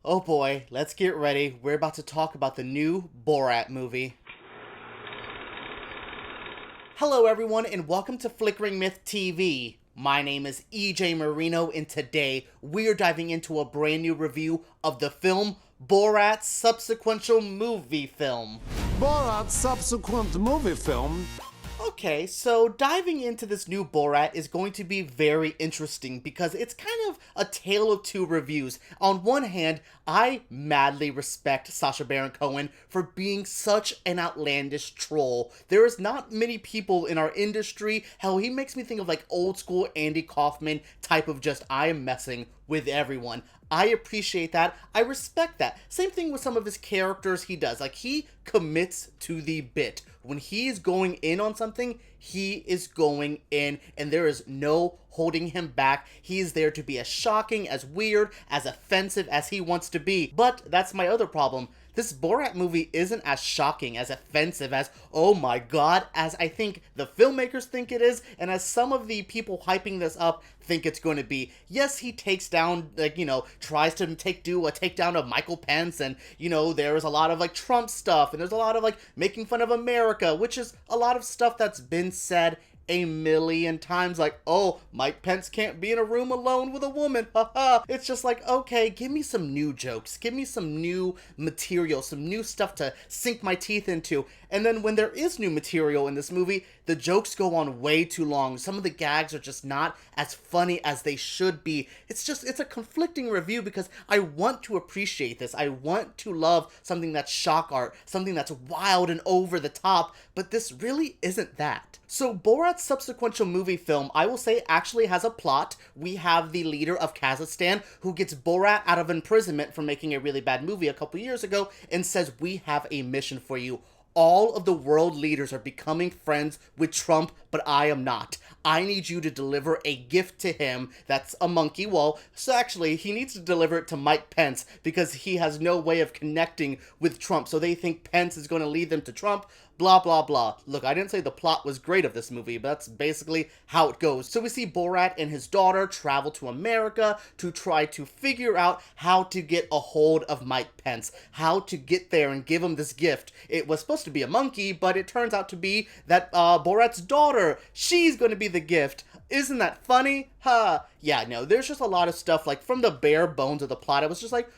Oh boy, let's get ready. We're about to talk about the new Borat movie. Hello everyone and welcome to Flickering Myth TV. My name is EJ Marino and today we're diving into a brand new review of the film Borat's subsequential movie film. Borat's subsequent movie film? Okay, so diving into this new Borat is going to be very interesting because it's kind of a tale of two reviews. On one hand, I madly respect Sacha Baron Cohen for being such an outlandish troll. There is not many people in our industry. Hell, he makes me think of like old school Andy Kaufman type of just I am messing with everyone. I appreciate that. I respect that. Same thing with some of his characters he does. Like, he commits to the bit. When he is going in on something, he is going in, and there is no holding him back. He is there to be as shocking, as weird, as offensive as he wants to be. But that's my other problem. This Borat movie isn't as shocking, as offensive, as, oh my god, as I think the filmmakers think it is, and as some of the people hyping this up think it's going to be. Yes, he takes down, like, tries to do a takedown of Michael Pence, and, there's a lot of, like, Trump stuff, and there's a lot of, like, making fun of America, which is a lot of stuff that's been said a million times, like, oh, Mike Pence can't be in a room alone with a woman, haha. It's just like, okay, give me some new jokes, give me some new material, some new stuff to sink my teeth into. And then when there is new material in this movie, the jokes go on way too long. Some of the gags are just not as funny as they should be. It's a conflicting review because I want to appreciate this. I want to love something that's shock art, something that's wild and over the top, but this really isn't that. So Borat's subsequential movie film, I will say, actually has a plot. We have the leader of Kazakhstan who gets Borat out of imprisonment for making a really bad movie a couple years ago and says, we have a mission for you. All of the world leaders are becoming friends with Trump, but I am not. I need you to deliver a gift to him that's a monkey. Well, so actually, he needs to deliver it to Mike Pence because he has no way of connecting with Trump. So they think Pence is going to lead them to Trump, blah, blah, blah. Look, I didn't say the plot was great of this movie, but that's basically how it goes. So we see Borat and his daughter travel to America to try to figure out how to get a hold of Mike Pence, how to get there and give him this gift. It was supposed to be a monkey, but it turns out to be that Borat's daughter, she's going to be the gift. Isn't that funny? Yeah, no, there's just a lot of stuff, like, from the bare bones of the plot, I was just like,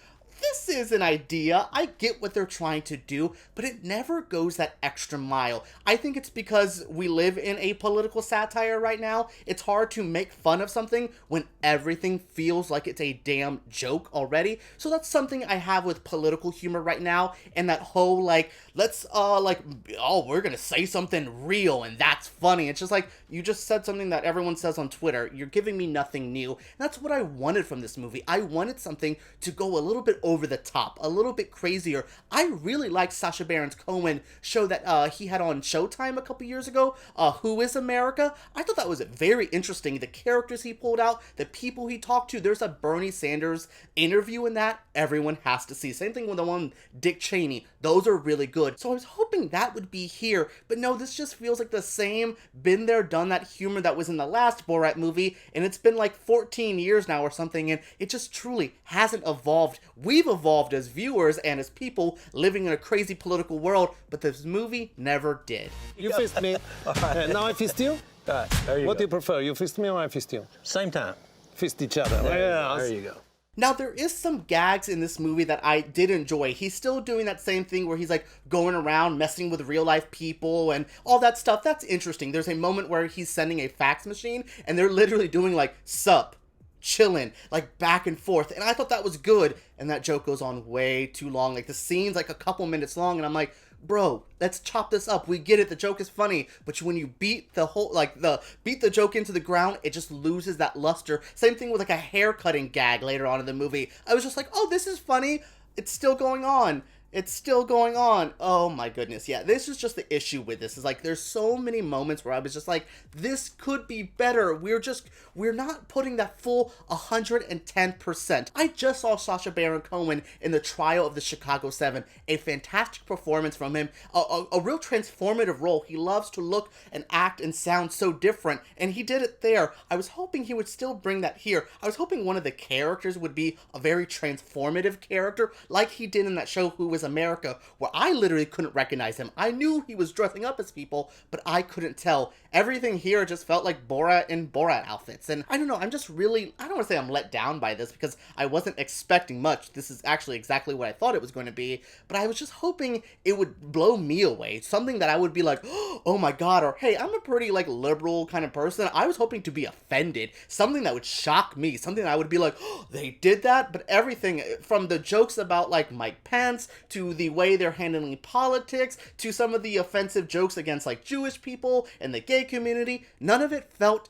this is an idea. I get what they're trying to do, but it never goes that extra mile. I think it's because we live in a political satire right now. It's hard to make fun of something when everything feels like it's a damn joke already. So that's something I have with political humor right now, and that whole, like, let's, we're gonna say something real, and that's funny. It's just like, you just said something that everyone says on Twitter. You're giving me nothing new. And that's what I wanted from this movie. I wanted something to go a little bit over the top, a little bit crazier. I really liked Sacha Baron Cohen show that he had on Showtime a couple years ago, Who is America? I thought that was very interesting. The characters he pulled out, the people he talked to. There's a Bernie Sanders interview in that everyone has to see. Same thing with the one Dick Cheney. Those are really good. So I was hoping that would be here, but no, this just feels like the same been there, done that humor that was in the last Borat movie, and it's been like 14 years now or something, and it just truly hasn't evolved. We've evolved as viewers and as people living in a crazy political world, but this movie never did. You fist me. Now I fist you? There you What go. do you prefer? You fist me or I fist you? Same time. Fist each other. There you go. Now, there is some gags in this movie that I did enjoy. He's still doing that same thing where he's, like, going around messing with real-life people and all that stuff. That's interesting. There's a moment where he's sending a fax machine, and they're literally doing, like, sup, chillin', like, back and forth. And I thought that was good, and that joke goes on way too long. Like, the scene's, like, a couple minutes long, and I'm like, bro, let's chop this up. We get it. The joke is funny, but when you beat the joke into the ground, it just loses that luster. Same thing with, like, a hair cutting gag later on in the movie. I was just like, oh, this is funny. It's still going on. It's still going on. Oh my goodness. Yeah, this is just the issue with this. Is like there's so many moments where I was just like, this could be better. We're not putting that full 110%. I just saw Sacha Baron Cohen in The Trial of the Chicago 7. A fantastic performance from him. A real transformative role. He loves to look and act and sound so different, and he did it there. I was hoping he would still bring that here. I was hoping one of the characters would be a very transformative character, like he did in that show Who Was America, where I literally couldn't recognize him. I knew he was dressing up as people, but I couldn't tell. Everything here just felt like Borat in Borat outfits, and I don't know, I'm just really, I don't want to say I'm let down by this, because I wasn't expecting much. This is actually exactly what I thought it was going to be, but I was just hoping it would blow me away. Something that I would be like, oh my god, or hey, I'm a pretty like liberal kind of person. I was hoping to be offended. Something that would shock me. Something that I would be like, oh, they did that? But everything from the jokes about like Mike Pence to the way they're handling politics to some of the offensive jokes against like Jewish people and the gay community, none of it felt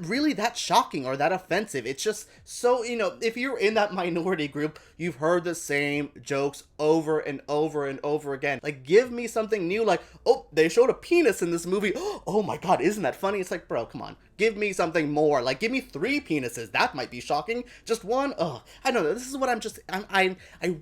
really that shocking or that offensive. It's just so, you know, if you're in that minority group, you've heard the same jokes over and over and over again. Like, give me something new, like, oh, they showed a penis in this movie. Oh my god, isn't that funny? It's like, bro, come on. Give me something more. Like, give me 3 penises. That might be shocking. Just one? Ugh. I don't know. This is what I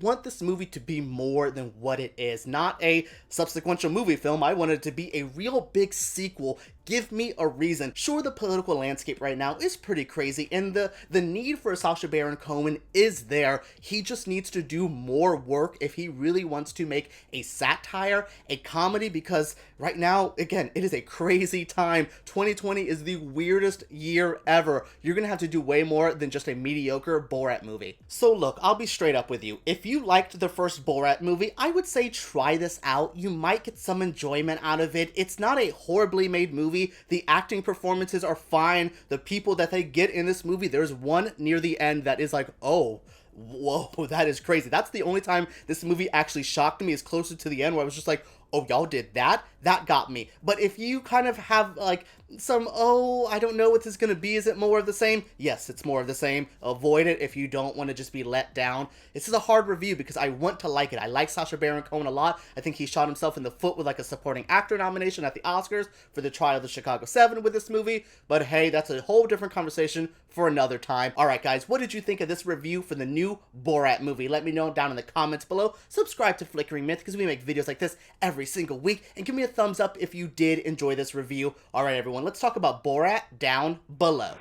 want this movie to be more than what it is. Not a subsequential movie film. I want it to be a real big sequel. Give me a reason. Sure, the political landscape right now is pretty crazy, and the need for Sacha Baron Cohen is there. He just needs to do more work if he really wants to make a satire, a comedy, because right now, again, it is a crazy time. 2020 is the weirdest year ever. You're gonna have to do way more than just a mediocre Borat movie. So look, I'll be straight up with you. If you liked the first Borat movie, I would say try this out. You might get some enjoyment out of it. It's not a horribly made movie. The acting performances are fine. The people that they get in this movie, there's one near the end that is like, oh, whoa, that is crazy. That's the only time this movie actually shocked me, is closer to the end, where I was just like, oh, y'all did that? That got me. But if you kind of have like some, oh, I don't know what this is going to be. Is it more of the same? Yes, it's more of the same. Avoid it if you don't want to just be let down. This is a hard review because I want to like it. I like Sacha Baron Cohen a lot. I think he shot himself in the foot with like a supporting actor nomination at the Oscars for The Trial of the Chicago 7 with this movie. But hey, that's a whole different conversation for another time. Alright guys, what did you think of this review for the new Borat movie? Let me know down in the comments below. Subscribe to Flickering Myth because we make videos like this every single week. And give me a thumbs up if you did enjoy this review. Alright everyone, let's talk about Borat down below.